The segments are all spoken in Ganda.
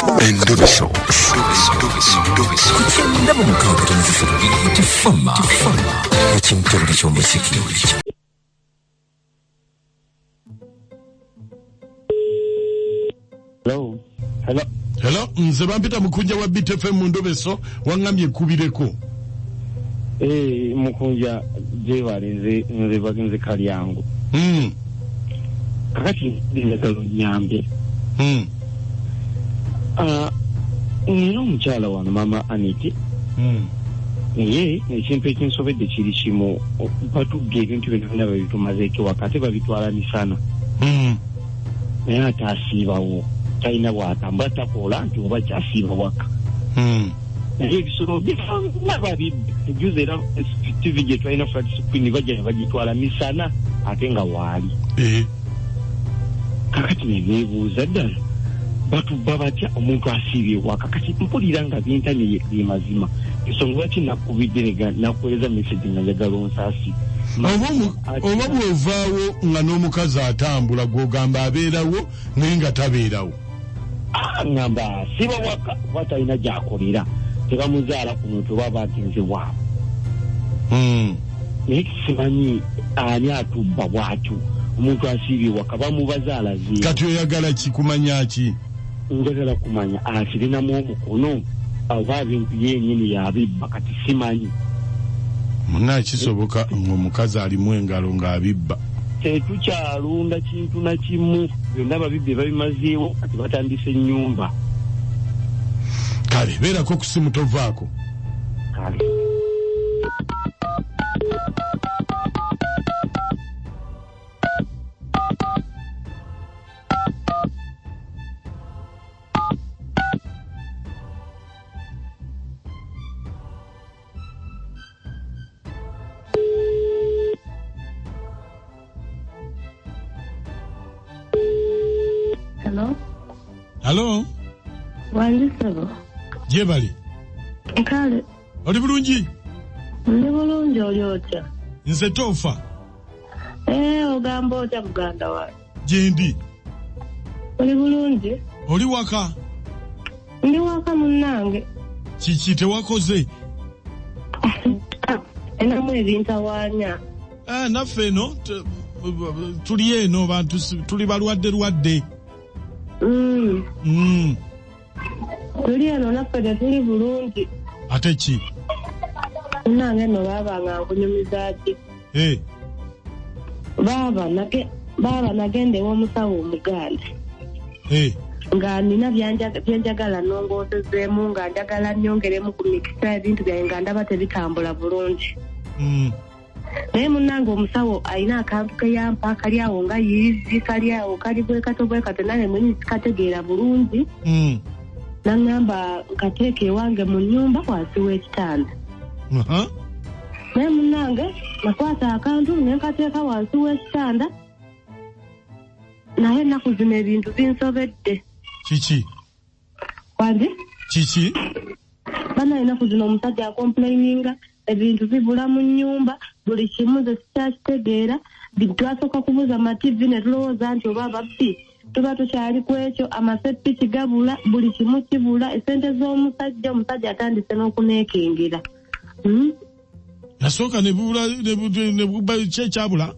Endobeso. Kutenda mu mukabula nzifuru tifama. Ekintu ky'omuziki. Hello, nze bampita mukunja wa BTFM mu Ndobeso wangambye kubireko. Mukunja jewale nze kali yangu. Kakati ndinagalo nyambe. Nino mukyala wano mama Aniti. Ekintu ekinsobedde kiri kimu batugga ebintu byonna babitumazeeko wakati babitwala misana. Naye ate asiibawo talina bw'atambula takola nti oba kyasiiba waka. Naye ebisolo byaba juzi era TV gye twalina flat screen bajja bagitwala misana ate nga waali. Kakati nebeebuuza ddala batubba batya omuntu asiibye waka. Kati mpulira nga byentanye bye mazima. Ensonga lwaki nakubidde nakuweereza message nga njagala onsaasi. Oba bw'ovaawo nga n'omukazi atambula gw'ogamba abeerawo naye nga tabeerawo. Ngamba siba waka batalina gy'akolera tebamuzaala ku muntu oba bagenze waabwe. Naye simanyi ani atubba bw'atyo omuntu asiibye waka bamubazaala zi. Kati oyagala kikumanya ki? Njagala kumanya akirinamu omukono oba ebintu yennyini yabibba kati simanyi. Munaakisoboka ng'omukazi alimu engalo ng'abibba. Tetukyalunda kintu na kimu byonna babibbe babimazeewo kati batandise ennyumba. Kale beerako ku simu tovaako. Kale. Hello? Wanjisabo. Jebali. Kale. Oli bulungi? Ndi bulungi oli otya? Nze tofa. Ogamba otya muganda wange? Gyendi. Oli bulungi? Oli waka? Ndi waka munnange. Kiki tewakoze? Enamu ebintawaanya. Naffe eno tuli eno bantu tuli balwadde. Tuli eno naffe tetuli bulungi. Ate ki? Nange no baba nga nkunyumiza ki? Baba nagende w'omusawo omuganda. Nga nina byenjagala nongoosezeemu nga njagala nnyongeremu ku mikisa ebintu byange nga ndaba tebitambula bulungi. Naye munnange omusawo alina akantu ke yampa kali awo nga yiizi kali awo kali bwekato nange mwenyi sikategeera bulungi. Nangamba nkateeke ewange mu nnyumba wansi w'ekitanda. Naye munnange nakwata akantu ne nkateeka wansi w'ekitanda naye ennaku zino ebintu binsobedde. Kiki? Wange? Kiki? Bana ennaku zino omusajja akomplaininga ebintu bibula mu nnyumba buli kimu ze sikyakitegeera. Twasooka kubuza amativi ne tulowooza nti oba babbi tuba tukyali ku ekyo amasepiki gabula buli kimu kibula esente omusajja atandise n'okuneekengera. Yasooka ne bubula kyekyabula?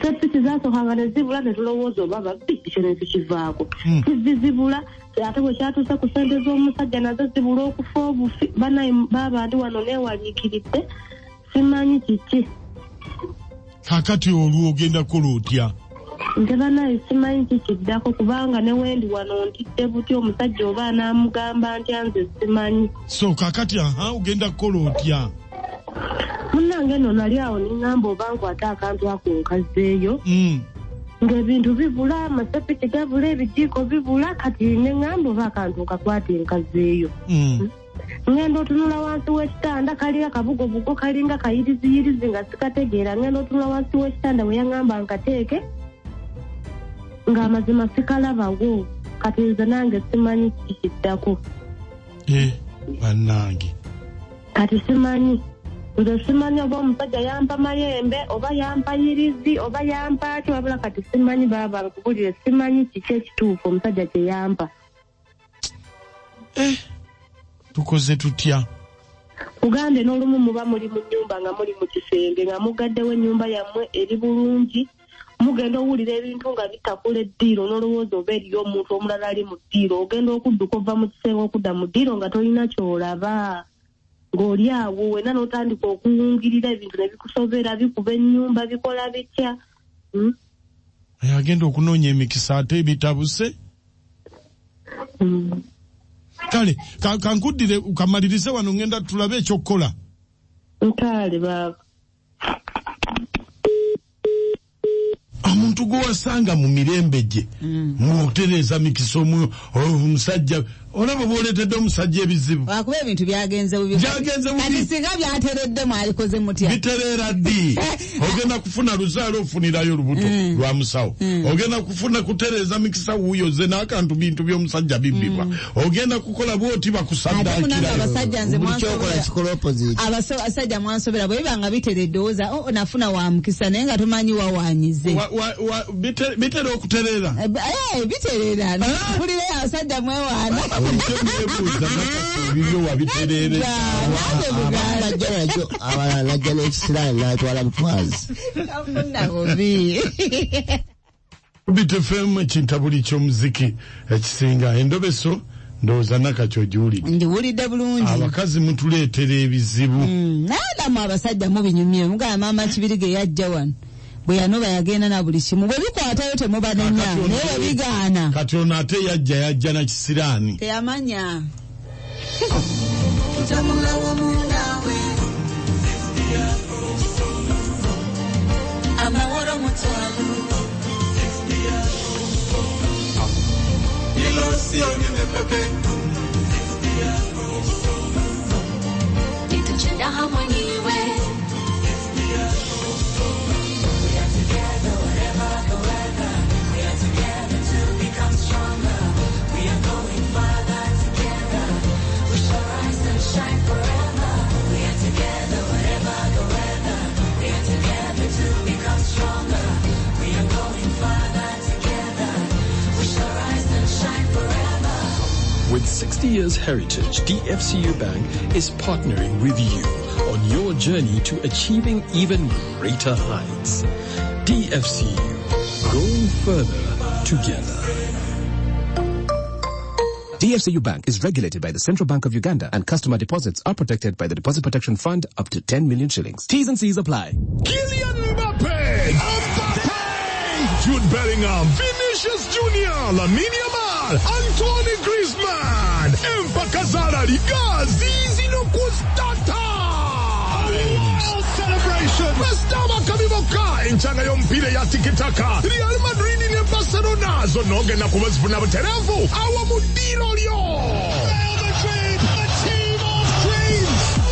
Sepiki zasookanga ne zibula ne tulowooza oba babbi ekyo ne tukivaako. Tivi zibula ate bwe kyatuuse ku sente z'omusajja nazo zibula okufa obufi. Baba ndi wano neewaliikiridde simanyi kiki. Kakati olwo ogenda kukola otya? Nte banaye simanyi kikiddako kubanga ne wendi wano ntidde buti omusajja oba anaamugamba ntya nze simanyi. So kakati ogenda kukola otya? Munnange nno nali awo ningamba oba nkwate akantu ako nkazeeyo. Ng'ebintu bibula amasepiki gabula ebijiiko bibula kati nengamba oba akantu nkakwate nkazeeyo. Ngenda otunula wansi w'ekitanda kali akabugobugo kalinga kayirizi nga sikategeera. Ngenda otunula wansi w'ekitanda we yangamba nkateeke nga amazima sikalabawo kati nze nange simanyi kikiddako. Bannange kati simanyi nze simanyi oba omusajja yampa mayembe oba yampa yirizi oba yampa ati wabula kati simanyi baba nkubulire simanyi kiki ekituufu omusajja kye yampa. tukoze tutya Uganda n'olumu muba muli mu nnyumba nga muli mu kisenge nga mugaddewo ennyumba yammwe eri bulungi mugenda owulira ebintu nga bitakula eddiiro n'olowooza oba eriyo omuntu omulala ali mu ddiiro ogenda okudduka ova mu kisenge okudda mu ddiiro nga tolina ky'olaba ng'oli awo wena n'otandika okuwungirira ebintu ne bikusobera bikuba ennyumba bikola bitya agenda okunoonya emikisa ate bitabuse kale kankuddire ukamalirize wano ngenda tulabe ekyokukola nkale baba omuntu gw'owasanga mu mirembe gye mutereeza mikisa omusajja olaba bw'oleetedde omusajja ebizibu wakuba ebintu byagenze bubi kati singa byatereddemu alikoze mutya bitereera ddi ogenda kufuna luzaalo ofunirayo olubuto lwa musawo ogenda kufuna kutereeza mikisa wuuyo ze n'akantu bintu by'omusajja bibbibwa ogenda kukola bw'oti bakusaddaakira abasajja mwansobera bwe bibanga biteredde oza nafuna wa mukisa naye nga tomanyi wawanyize bitera okutereera bitereera mpulire abasajja mwewaana abalala najja n'ekisiraani n'atwala butwazi BTFM ekintabuli ky'omuziki ekisinga endobeso ndowooza nakati ogiwulidde ndiwulidde bulungi abakazi mutuleetera ebizibu naadamu abasajja mubinyumye mugamba maama Kibirige yajja wano bwe yanoba yagenda na buli kimu bwe bikwatayo temubanenya naye bwe bigaana kati ono ate yajja na kisiraani teyamanya With 60 years heritage, DFCU Bank is partnering with you on your journey to achieving even greater heights. DFCU, going further together. DFCU Bank is regulated by the Central Bank of Uganda, and customer deposits are protected by the Deposit Protection Fund up to 10 million shillings. T's and C's apply. Kylian Mbappe! Jude Bellingham, Vinicius Junior, Lamine Yamal, Antoine Griezmann, Mpakazala Liga, Zizi no Kustata! Wow celebration! Mestama Kamiboka, enchanga yompile ya tikitaka, Real Madrid ne Barcelona, zonoge na kumazifuna buterefu, awa mudiro lyo! Real Madrid, the team of dreams!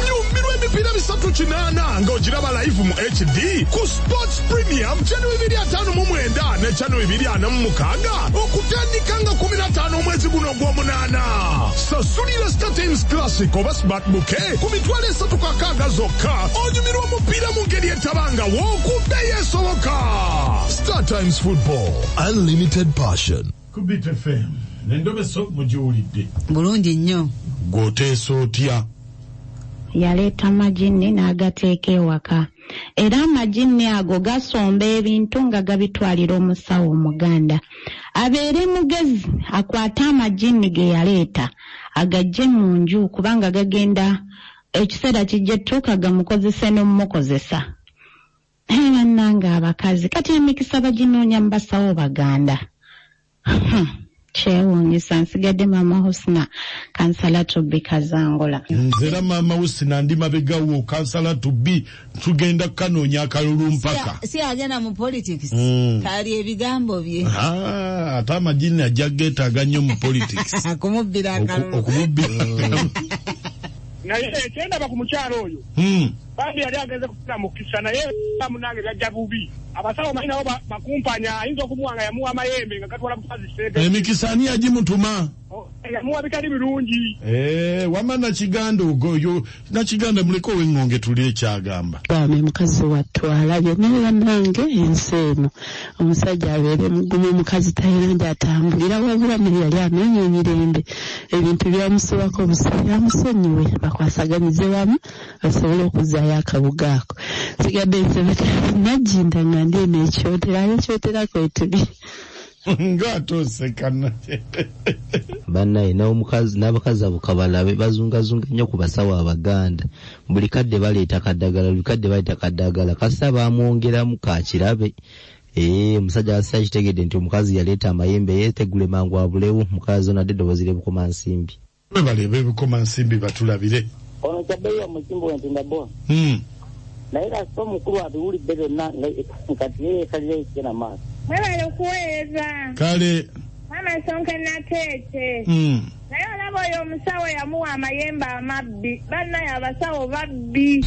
Mipira misatu chinana ngojiraba live mu HD ku Sports Premium January 5 mu mwenda ne January 4 mu mukaga okutandika nga 15 mwezi guno gwo munana sasulira Star Times Classic oba Smart Bouquet ku mitwale 3 kakaga zokka onyumirwa mupira mu ngeri etabanga wokudde yesoboka. Star Times Football, unlimited passion. ku BTFM nendobeso mujiwulidde bulungi nnyo gwoteesa otya yaleeta amajini n'agateeka ewaka era amajini ago gasomba ebintu nga gabitwalira omusawo Omuganda abeere mugezi akwate amajini ge yaleeta agajje mu nju kubanga gagenda ekiseera kijja tuuka gamukozese n'omumukozesa bannanga abakazi kati emikisa baginoonya mu basawo Baganda kyewuunyisa nsigadde maama Husna kansala Tubbi Kazangola nzera maama Husna ndi mabegawo kansala Tubbi tugenda kanoonya akalulu mpaka si agenda mu politics kali ebigambo bye ate amajini ajja geetaaga nnyo mu politics okumubbira akalulu naye ekyendaba ku mukyalo oyo bambi yali ageze kufuna mukisa naye bamunange byajja bubi abasawo malina oba bakumpanya ayinza okumuwanga yamuwa amayembe nga gatwala mukazi sente emikisani agimutuma yamuwa bitali birungi wama nakiganda ogoyo nakiganda muleko w'engonge tuli ekyagamba bame mukazi watwala byonna nange ensi eno omusajja abeere mugumu omukazi tayanja atambulira wabula naye yali anoonya emirembe ebintu byamusowako obusa byamusonyiwe bakwasaganize wamu basobole okuzaayo akabuga ako sigadde nsebeka najinda nga ndi nekyoterayo ekyoterako etuli ngatosekana bannaye n'omukazi n'abakazi abo kabalabe bazungazunga nnyo ku basawo abaganda buli kadde baleeta kaddagala kasita baamwongeramu kakirabe omusajja asita kitegedde nti omukazi yaleeta amayembe yeetegule mangu abulewo mukazi ono adde eddoboozi ly'ebukoma nsimbi balebe ebukoma nsimbi batulabire ono kyabbeeyo omukimbo wentindabo naye kasita omukulu abiwulidde byonna kati yeekalira ekigena maaso mwebale okuweereza kale mama sonke nateete naye olaba oyo omusawo yamuwa amayembe amabbi bannaye abasawo babbi